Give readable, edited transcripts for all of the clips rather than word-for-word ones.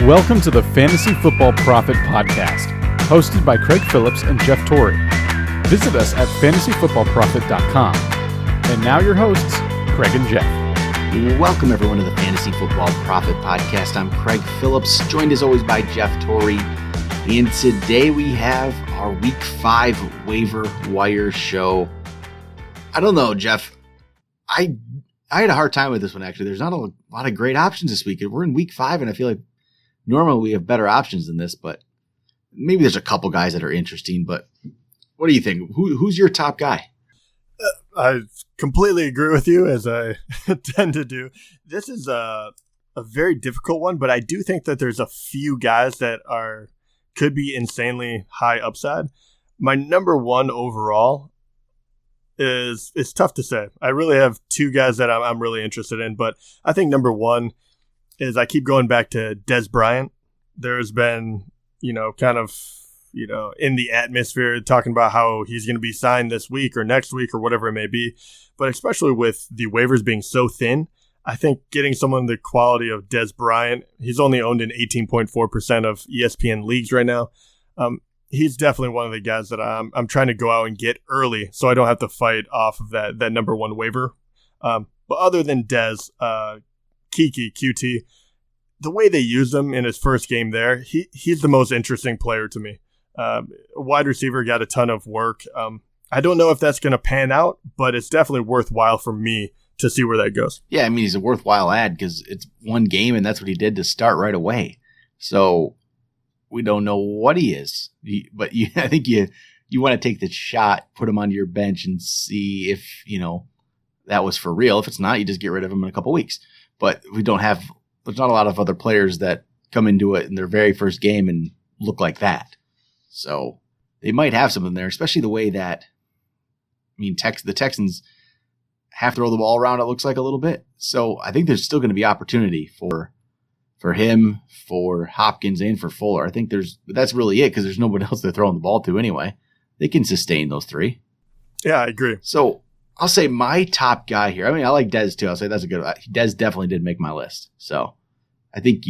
Welcome to the Fantasy Football Prophet podcast, hosted by Craig Phillips and Jeff Torrey. Visit us at fantasyfootballprophet.com. And now your hosts, Craig and Jeff. Welcome everyone to the Fantasy Football Prophet podcast. I'm Craig Phillips, joined as always by Jeff Torrey. And today we have our Week 5 Waiver Wire show. I don't know, Jeff. I had a hard time with this one, actually. There's not a lot of great options this week. We're in Week 5, and I feel like normally we have better options than this, but maybe there's a couple guys that are interesting. But what do you think? Who's your top guy? I completely agree with you, as I tend to do. This is a very difficult one, but I do think that there's a few guys that could be insanely high upside. My number one overall is tough to say. I really have two guys that I'm really interested in, but I think number one is I keep going back to Dez Bryant. There's been, kind of, in the atmosphere talking about how he's going to be signed this week or next week or whatever it may be. But especially with the waivers being so thin, I think getting someone the quality of Dez Bryant, he's only owned in 18.4% of ESPN leagues right now. He's definitely one of the guys that I'm trying to go out and get early so I don't have to fight off of that number one waiver. But other than Dez, Kiki, QT, the way they used him in his first game there, he's the most interesting player to me. Wide receiver, got a ton of work. I don't know if that's going to pan out, but it's definitely worthwhile for me to see where that goes. Yeah, I mean, he's a worthwhile ad because it's one game, and that's what he did to start right away. So we don't know what he is. But I think you want to take the shot, put him onto your bench, and see if, that was for real. If it's not, you just get rid of him in a couple weeks. But there's not a lot of other players that come into it in their very first game and look like that. So they might have something there, especially the way that, the Texans have to throw the ball around, it looks like, a little bit. So I think there's still going to be opportunity for him, for Hopkins, and for Fuller. I think that's really it because there's nobody else they're throwing the ball to anyway. They can sustain those three. Yeah, I agree. So I'll say my top guy here. I like Dez too. I'll say that's a good one. Dez definitely did make my list. So I think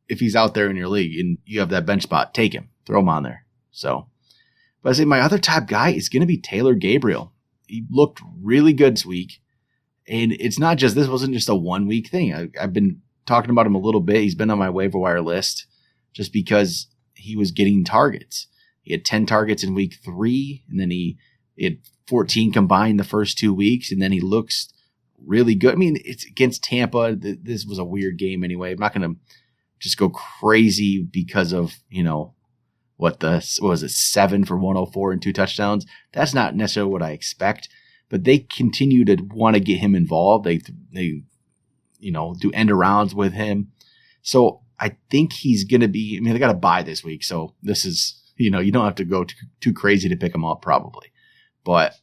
if he's out there in your league and you have that bench spot, take him. Throw him on there. So, but I say my other top guy is going to be Taylor Gabriel. He looked really good this week. And this wasn't just a 1 week thing. I've been talking about him a little bit. He's been on my waiver wire list just because he was getting targets. He had 10 targets in week 3, and then he had 14 combined the first 2 weeks, and then he looks really good. It's against Tampa. This was a weird game anyway. I'm not going to just go crazy because of, what was it, 7 for 104 and 2 touchdowns. That's not necessarily what I expect, but they continue to want to get him involved. They do end arounds with him. So I think he's going to be, they got to bye this week. So this is, you don't have to go too crazy to pick him up probably, but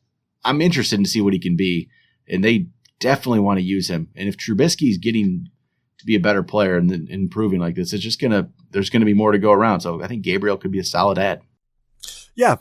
I'm interested to see what he can be. And they definitely want to use him. And if Trubisky is getting to be a better player and improving like this, there's going to be more to go around. So I think Gabriel could be a solid ad. Yeah.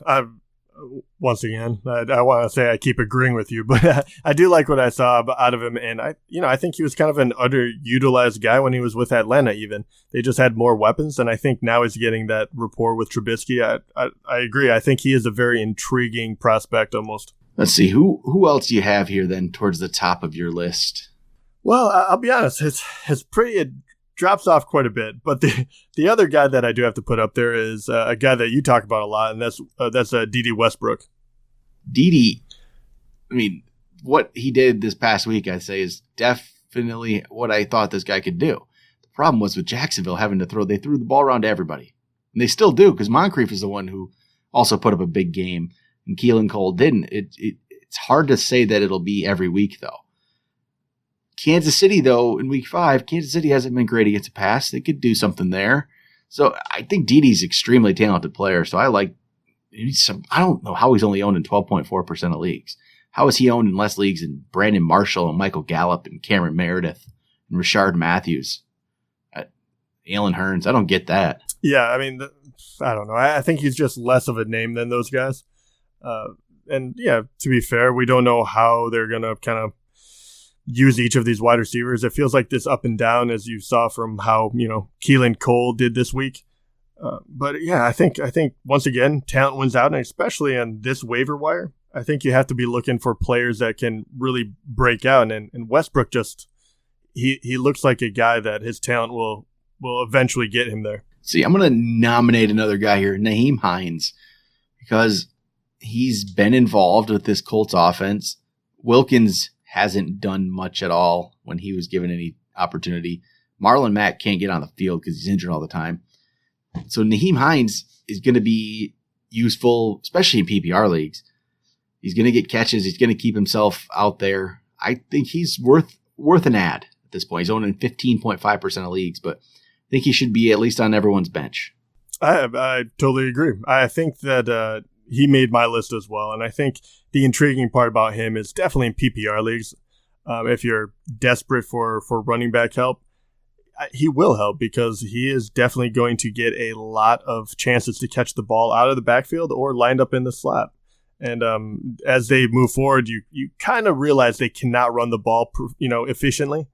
Once again, I want to say I keep agreeing with you, but I do like what I saw out of him. And I think he was kind of an underutilized guy when he was with Atlanta even. They just had more weapons. And I think now he's getting that rapport with Trubisky. I agree. I think he is a very intriguing prospect almost. Let's see. Who else do you have here then towards the top of your list? Well, I'll be honest. It drops off quite a bit. But the other guy that I do have to put up there is a guy that you talk about a lot, and that's D.D. Westbrook. D.D., what he did this past week, I'd say, is definitely what I thought this guy could do. The problem was with Jacksonville having to they threw the ball around to everybody. And they still do, because Moncrief is the one who also put up a big game, and Keelan Cole didn't. It's hard to say that it'll be every week, though. Kansas City, though, in week 5, Kansas City hasn't been great against the pass. They could do something there. So I think Didi's extremely talented player. So I don't know how he's only owned in 12.4% of leagues. How is he owned in less leagues than Brandon Marshall and Michael Gallup and Cameron Meredith and Rashard Matthews, Alan Hearns? I don't get that. Yeah, I don't know. I think he's just less of a name than those guys. And yeah, to be fair, we don't know how they're going to kind of use each of these wide receivers. It feels like this up and down, as you saw from how, Keelan Cole did this week. But yeah, I think once again, talent wins out, and especially on this waiver wire, I think you have to be looking for players that can really break out. And Westbrook he looks like a guy that his talent will eventually get him there. See, I'm going to nominate another guy here, Nyheim Hines, because he's been involved with this Colts offense. Wilkins hasn't done much at all when he was given any opportunity. Marlon Mack can't get on the field because he's injured all the time. So Nyheim Hines is going to be useful, especially in PPR leagues. He's going to get catches. He's going to keep himself out there. I think he's worth an ad at this point. He's owned in 15.5% of leagues, but I think he should be at least on everyone's bench. I totally agree. I think that he made my list as well, and I think the intriguing part about him is definitely in PPR leagues. If you're desperate for running back help, he will help because he is definitely going to get a lot of chances to catch the ball out of the backfield or lined up in the slot. And as they move forward, you kind of realize they cannot run the ball, efficiently.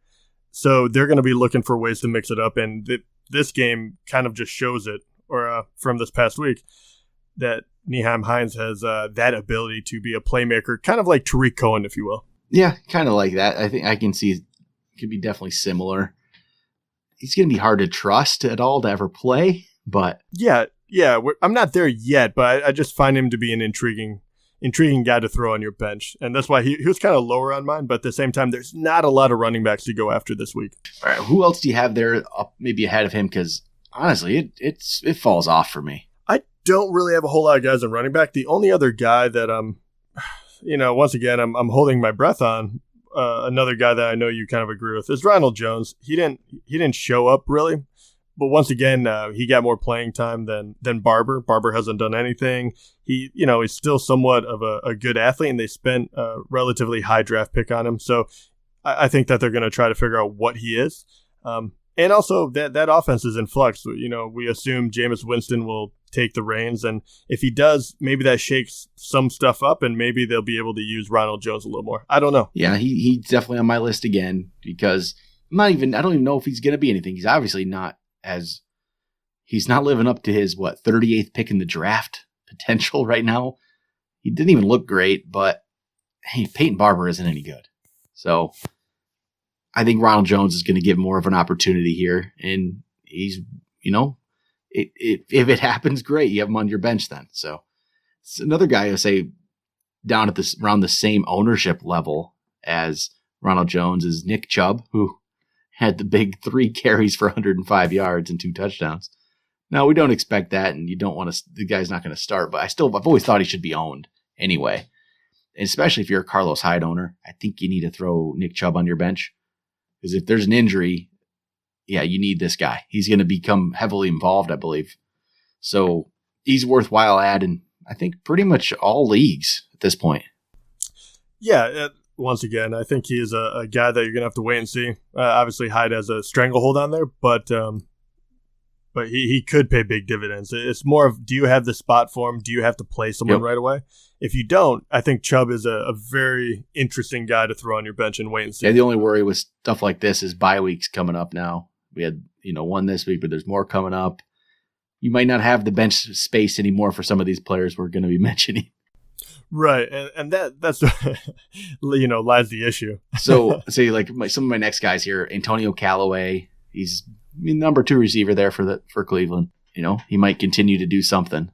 So they're going to be looking for ways to mix it up. And this game kind of just shows it, or from this past week, that Nyheim Hines has that ability to be a playmaker, kind of like Tariq Cohen, if you will. Yeah, kind of like that. I think I can see it could be definitely similar. He's going to be hard to trust at all to ever play, but yeah. I'm not there yet, but I just find him to be an intriguing guy to throw on your bench, and that's why he was kind of lower on mine. But at the same time, there's not a lot of running backs to go after this week. All right, who else do you have there up maybe ahead of him? Because honestly, it falls off for me. I don't really have a whole lot of guys in running back. The only other guy that once again, I'm holding my breath on. Another guy that I know you kind of agree with is Ronald Jones. He didn't show up really, but once again, he got more playing time than Barber. Barber hasn't done anything. He's still somewhat of a good athlete, and they spent a relatively high draft pick on him. So I think that they're going to try to figure out what he is. And also that offense is in flux. We assume Jameis Winston will take the reins, and if he does, maybe that shakes some stuff up, and maybe they'll be able to use Ronald Jones a little more. I don't know. Yeah, he's definitely on my list again because I don't even know if he's going to be anything. He's obviously he's not living up to his 38th pick in the draft potential right now. He didn't even look great, but hey, Peyton Barber isn't any good. So I think Ronald Jones is going to get more of an opportunity here, and he's, if it happens, great. You have him on your bench then. So it's another guy I say down at around the same ownership level as Ronald Jones is Nick Chubb, who had the big 3 carries for 105 yards and 2 touchdowns. Now, we don't expect that, and you don't want to. The guy's not going to start, but I've always thought he should be owned anyway. And especially if you're a Carlos Hyde owner, I think you need to throw Nick Chubb on your bench. Because if there's an injury, yeah, you need this guy. He's going to become heavily involved, I believe. So he's a worthwhile add in, I think, pretty much all leagues at this point. Yeah, once again, I think he is a guy that you're going to have to wait and see. Obviously, Hyde has a stranglehold on there, but he could pay big dividends. It's more of, do you have the spot for him? Do you have to play someone right away? If you don't, I think Chubb is a very interesting guy to throw on your bench and wait and see. Yeah, the only worry with stuff like this is bye weeks coming up now. We had, one this week, but there's more coming up. You might not have the bench space anymore for some of these players we're going to be mentioning. Right, and that's lies the issue. So, say like some of my next guys here, Antonio Callaway. He's number 2 receiver there for Cleveland. He might continue to do something.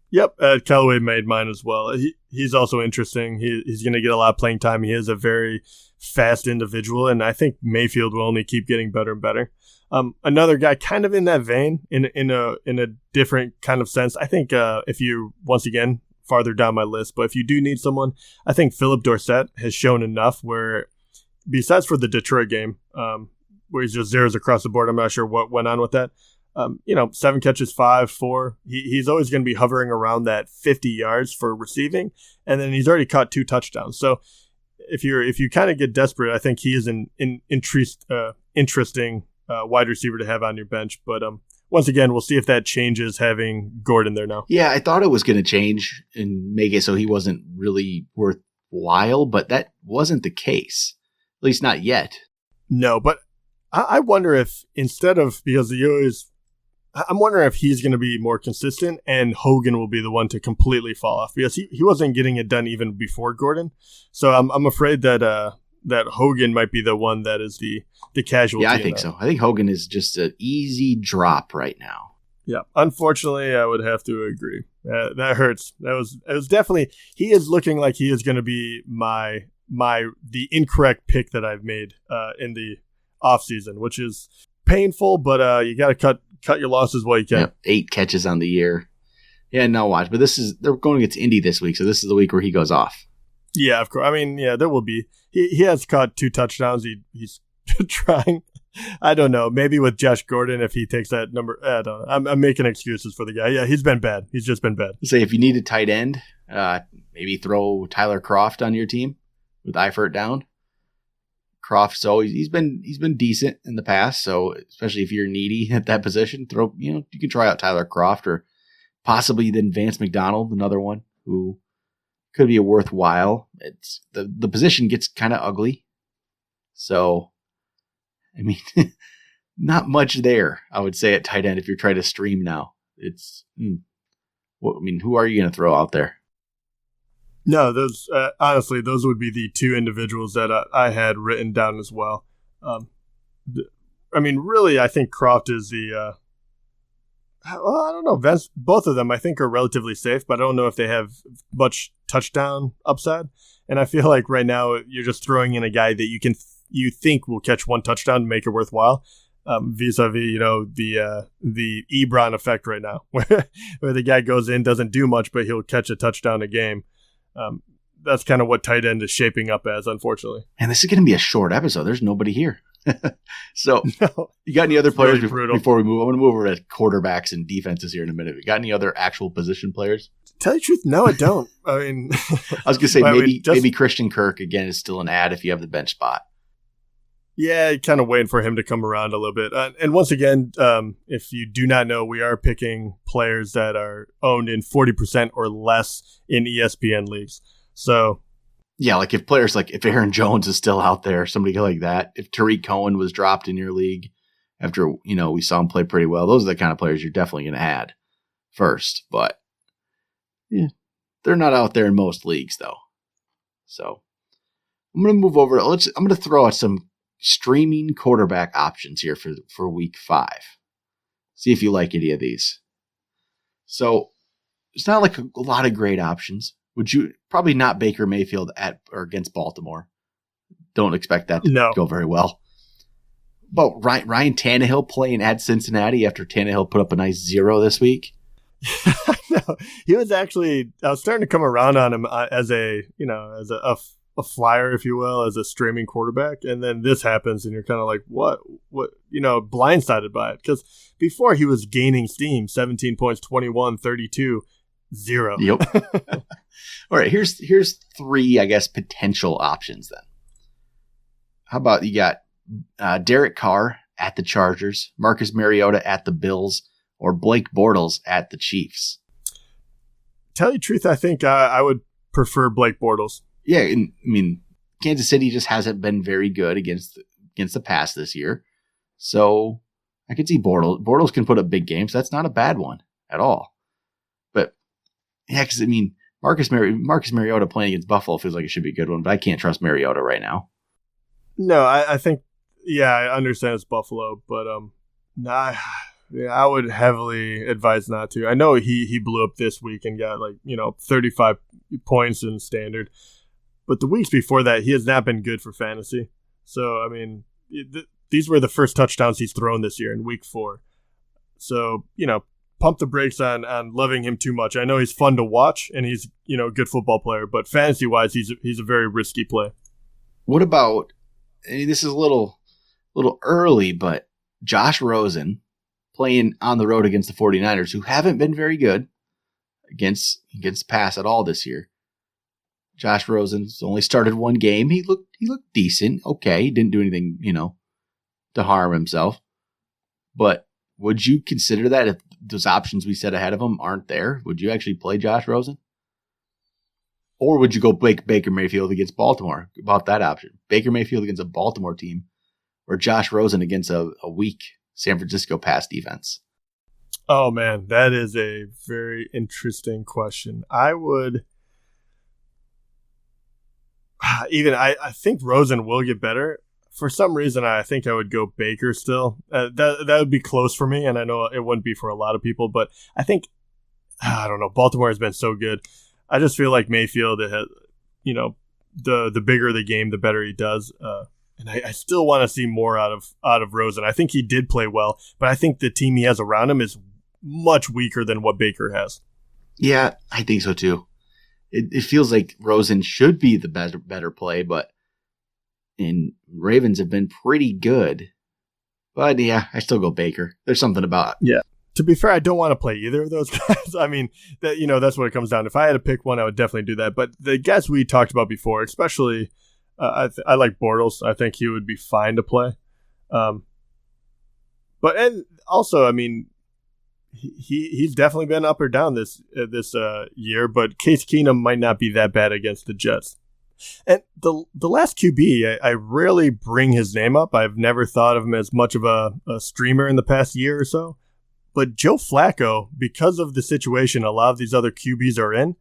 Yep, Callaway made mine as well. He's also interesting. He's going to get a lot of playing time. He is a very fast individual, and I think Mayfield will only keep getting better and better. Another guy kind of in that vein, in a different kind of sense. I think if you, once again, farther down my list, but if you do need someone, I think Philip Dorsett has shown enough where, besides for the Detroit game, where he's just zeros across the board, I'm not sure what went on with that. 7 catches, 4. He's always going to be hovering around that 50 yards for receiving, and then he's already caught 2 touchdowns. So if you kind of get desperate, I think he is an interesting wide receiver to have on your bench. But once again, we'll see if that changes having Gordon there now. Yeah, I thought it was going to change and make it so he wasn't really worthwhile, but that wasn't the case. least not yet. No, but I wonder if instead of, because I'm wondering if he's going to be more consistent and Hogan will be the one to completely fall off, because he wasn't getting it done even before Gordon. So I'm afraid that Hogan might be the one that is the casualty. Yeah, I think so. I think Hogan is just an easy drop right now. Yeah, unfortunately, I would have to agree. That hurts. It was definitely, he is looking like he is going to be the incorrect pick that I've made in the offseason, which is painful, but you got to cut your losses while you can. Yep, 8 catches on the year. Yeah, no, watch. But they're going against Indy this week, so this is the week where he goes off. Yeah, of course. I mean, yeah, there will be. He has caught 2 touchdowns. He's trying. I don't know. Maybe with Josh Gordon, if he takes that number, I don't know. I'm making excuses for the guy. Yeah, he's been bad. He's just been bad. Say if you need a tight end, maybe throw Tyler Kroft on your team with Eifert down. Kroft, so he's been decent in the past. So especially if you're needy at that position, you can try out Tyler Kroft, or possibly then Vance McDonald, another one who could be a worthwhile. It's the position gets kind of ugly. So, I mean, not much there, I would say, at tight end if you're trying to stream now. It's, who are you going to throw out there? No, those honestly, those would be the 2 individuals that I had written down as well. Really, I think Kroft is the. I don't know. Both of them, I think, are relatively safe, but I don't know if they have much touchdown upside. And I feel like right now you're just throwing in a guy that you think will catch 1 touchdown and make it worthwhile. Vis-a-vis, the Ebron effect right now, where the guy goes in, doesn't do much, but he'll catch a touchdown a game. That's kind of what tight end is shaping up as, unfortunately. And this is going to be a short episode. There's nobody here. So, You got any other players before we move? I'm going to move over to quarterbacks and defenses here in a minute. You got any other actual position players? To tell you the truth, no, I don't. I mean, I was going to say maybe Christian Kirk again is still an ad if you have the bench spot. Yeah, kind of waiting for him to come around a little bit. And once again, if you do not know, we are picking players that are owned in 40% or less in ESPN leagues. So, yeah, like if Aaron Jones is still out there, somebody like that. If Tariq Cohen was dropped in your league after, we saw him play pretty well, those are the kind of players you're definitely going to add first. But yeah, they're not out there in most leagues though. So I'm going to move over. I'm going to throw out some streaming quarterback options here for week 5. See if you like any of these. So it's not like a lot of great options. Would you probably not Baker Mayfield at or against Baltimore? Don't expect that to go very well. But Ryan Tannehill playing at Cincinnati after Tannehill put up a nice 0 this week. No, he was actually. I was starting to come around on him as a flyer, if you will, as a streaming quarterback, and then this happens, and you're kind of like, what, blindsided by it, because before he was gaining steam, 17 points, 21, 32, 0. Yep. All right, here's 3, I guess, potential options then. How about you got Derek Carr at the Chargers, Marcus Mariota at the Bills, or Blake Bortles at the Chiefs? Tell you the truth, I think I would prefer Blake Bortles. Yeah, Kansas City just hasn't been very good against the pass this year. So I could see Bortles. Bortles can put up big games. That's not a bad one at all. But yeah, because Marcus Mariota playing against Buffalo feels like it should be a good one, but I can't trust Mariota right now. No, I think, yeah, I understand it's Buffalo, but I would heavily advise not to. I know he blew up this week and got 35 points in standard. But the weeks before that, he has not been good for fantasy. So, these were the first touchdowns he's thrown this year in week 4. So, pump the brakes on loving him too much. I know he's fun to watch and he's, a good football player, but fantasy-wise, he's a very risky play. What about, this is a little early, but Josh Rosen playing on the road against the 49ers, who haven't been very good against pass at all this year. Josh Rosen's only started 1 game. He looked decent. Okay, he didn't do anything, to harm himself. But would you consider that if those options we set ahead of him aren't there? Would you actually play Josh Rosen? Or would you go Baker Mayfield against Baltimore? About that option. Baker Mayfield against a Baltimore team or Josh Rosen against a weak San Francisco pass defense? Oh, man, that is a very interesting question. I think Rosen will get better. For some reason, I think I would go Baker still. That would be close for me, and I know it wouldn't be for a lot of people, but I think, I don't know, Baltimore has been so good. I just feel like Mayfield, the bigger the game, the better he does. And I still want to see more out of Rosen. I think he did play well, but I think the team he has around him is much weaker than what Baker has. Yeah, I think so too. It feels like Rosen should be the better play, but Ravens have been pretty good. But yeah, I still go Baker. There's something about it. Yeah. To be fair, I don't want to play either of those guys. I mean, that's what it comes down to. If I had to pick one, I would definitely do that. But the guys we talked about before, especially, I like Bortles. I think he would be fine to play. And also, I mean, he's definitely been up or down this year. But Case Keenum might not be that bad against the Jets. And the last QB, I rarely bring his name up. I've never thought of him as much of a streamer in the past year or so. But Joe Flacco, because of the situation a lot of these other QBs are in,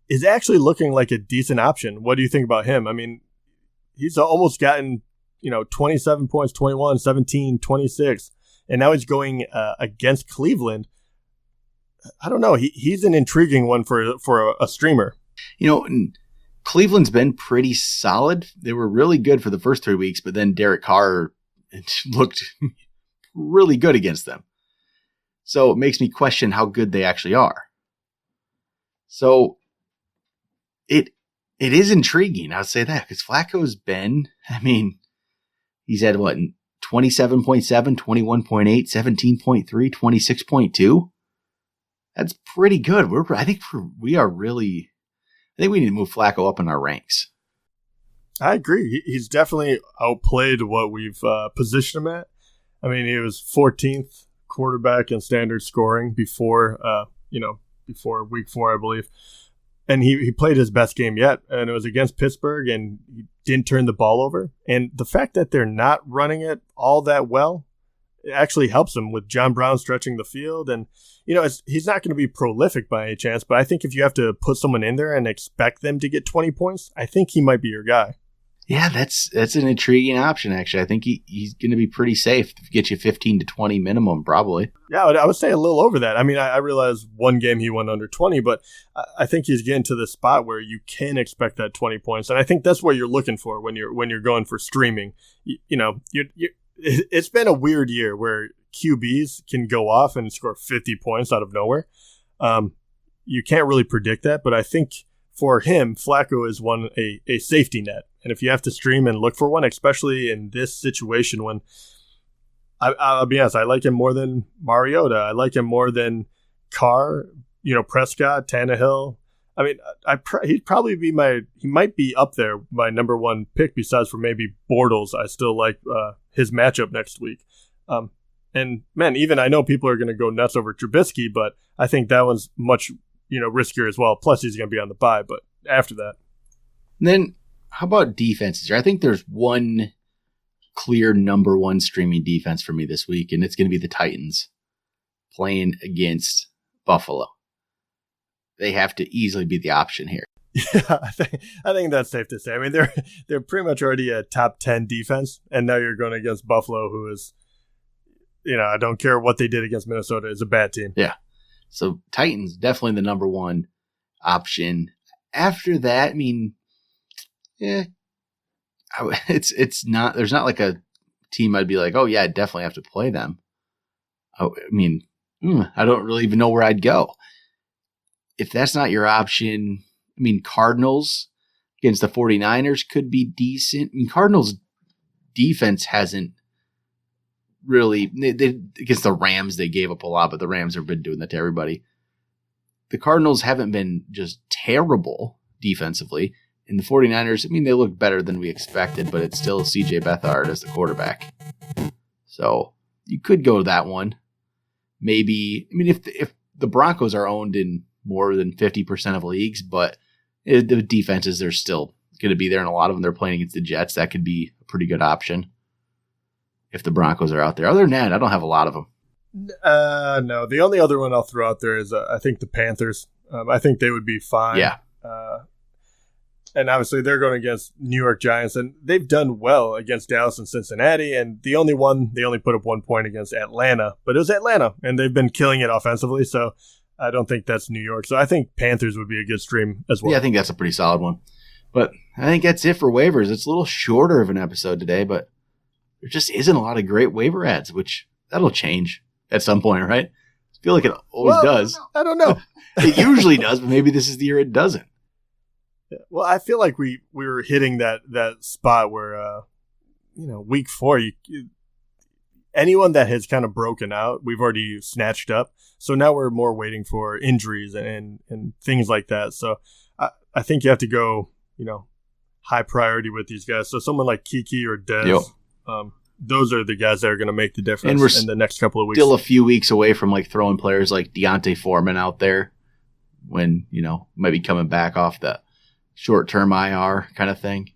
is actually looking like a decent option. What do you think about him? I mean, he's almost gotten, 27 points, 21, 17, 26, and now he's going against Cleveland. I don't know. He's an intriguing one for a streamer. Cleveland's been pretty solid. They were really good for the first 3 weeks, but then Derek Carr looked really good against them. So it makes me question how good they actually are. So it is intriguing. I'll say that because Flacco's been, he's had 27.7, 21.8, 17.3, 26.2. That's pretty good. I think we need to move Flacco up in our ranks. I agree. He's definitely outplayed what we've positioned him at. I mean, he was 14th quarterback in standard scoring before week 4, I believe. And he played his best game yet, and it was against Pittsburgh, and he didn't turn the ball over. And the fact that they're not running it all that well, it actually helps him with John Brown stretching the field. And, he's not going to be prolific by any chance, but I think if you have to put someone in there and expect them to get 20 points, I think he might be your guy. Yeah, that's an intriguing option, actually. I think he's going to be pretty safe to get you 15 to 20 minimum, probably. Yeah, I would say a little over that. I mean, I realize one game he went under 20, but I think he's getting to the spot where you can expect that 20 points. And I think that's what you're looking for when you're going for streaming. It's been a weird year where QBs can go off and score 50 points out of nowhere. You can't really predict that, but I think for him, Flacco is a safety net. And if you have to stream and look for one, especially in this situation when I'll be honest, I like him more than Mariota. I like him more than Carr, Prescott, Tannehill. I mean, he'd probably be he might be up there, my number one pick besides for maybe Bortles. I still like his matchup next week. And man, even I know people are going to go nuts over Trubisky, but I think that one's much, riskier as well. Plus he's going to be on the bye, but after that. And then how about defenses? I think there's one clear number one streaming defense for me this week, and it's going to be the Titans playing against Buffalo. They have to easily be the option here. Yeah, I think that's safe to say. I mean, they're pretty much already a top 10 defense, and now you're going against Buffalo, who is, I don't care what they did against Minnesota, is a bad team. Yeah. So Titans definitely the number one option. After that, it's not. There's not like a team I'd be like, oh yeah, I definitely have to play them. I don't really even know where I'd go. If that's not your option, Cardinals against the 49ers could be decent. Cardinals defense hasn't really, against the Rams, they gave up a lot, but the Rams have been doing that to everybody. The Cardinals haven't been just terrible defensively. And the 49ers, they look better than we expected, but it's still CJ Beathard as the quarterback. So you could go to that one. Maybe, if the Broncos are owned in more than 50% of leagues, but The defenses are still going to be there, and a lot of them they're playing against the Jets. That could be a pretty good option if the Broncos are out there. Other than that, I don't have a lot of them. No, the only other one I'll throw out there is I think the Panthers. I think they would be fine. Yeah. And obviously they're going against New York Giants, and they've done well against Dallas and Cincinnati. And they only put up 1 point against Atlanta, but it was Atlanta, and they've been killing it offensively. So I don't think that's New York. So I think Panthers would be a good stream as well. Yeah, I think that's a pretty solid one. But I think that's it for waivers. It's a little shorter of an episode today, but there just isn't a lot of great waiver ads, which that'll change at some point, right? I feel like it always does. I don't know. It usually does, but maybe this is the year it doesn't. Yeah. Well, I feel like we were hitting that spot where, week 4, anyone that has kind of broken out, we've already snatched up. So now we're more waiting for injuries and things like that. So I think you have to go, high priority with these guys. So someone like Kiki or Dez, those are the guys that are going to make the difference in the next couple of weeks. Still a few weeks away from throwing players like Deontay Foreman out there when, might be coming back off the short-term IR kind of thing.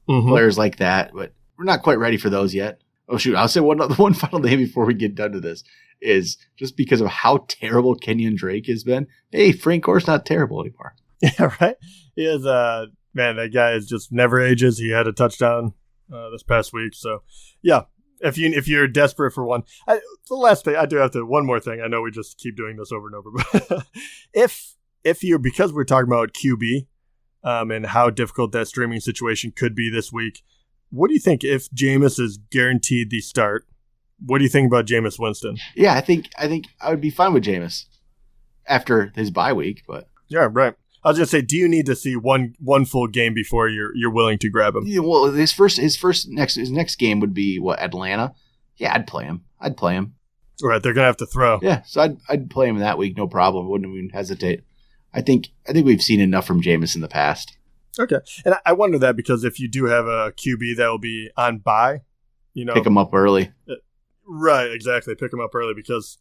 Mm-hmm. Players like that, but we're not quite ready for those yet. Oh, shoot. I'll say one final name before we get done to this is just because of how terrible Kenyon Drake has been. Hey, Frank Gore's not terrible anymore. Yeah, right? He is, man, that guy is just never ages. He had a touchdown this past week. So, yeah, if you're desperate for one. The last thing, I do have to, one more thing. I know we just keep doing this over and over, but if you're, because we're talking about QB, and how difficult that streaming situation could be this week. What do you think if Jameis is guaranteed the start? What do you think about Jameis Winston? Yeah, I think I would be fine with Jameis after his bye week. But yeah, right. I was just say, do you need to see one full game before you're willing to grab him? Yeah, well, his next game would be what, Atlanta? Yeah, I'd play him. Right, they're gonna have to throw. Yeah, so I'd play him that week, no problem. Wouldn't even hesitate. I think we've seen enough from Jameis in the past. Okay. And I wonder that because if you do have a QB that will be on bye, pick him up early. Right, exactly. Pick him up early because,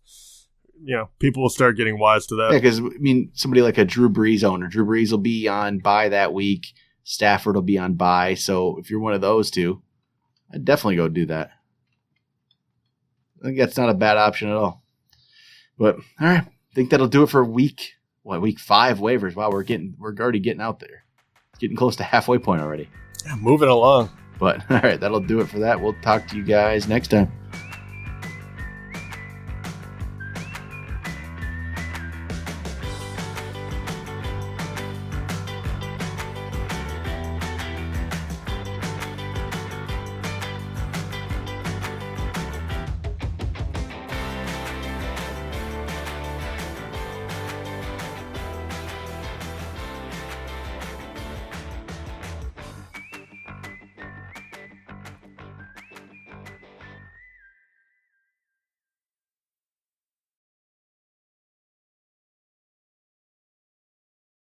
people will start getting wise to that. Yeah, because, somebody like a Drew Brees owner. Drew Brees will be on bye that week. Stafford will be on bye. So if you're one of those two, I'd definitely go do that. I think that's not a bad option at all. But, all right. I think that'll do it for week 5 waivers. Wow, we're already getting out there. Getting close to halfway point already. Yeah, moving along. But all right, that'll do it for that. We'll talk to you guys next time.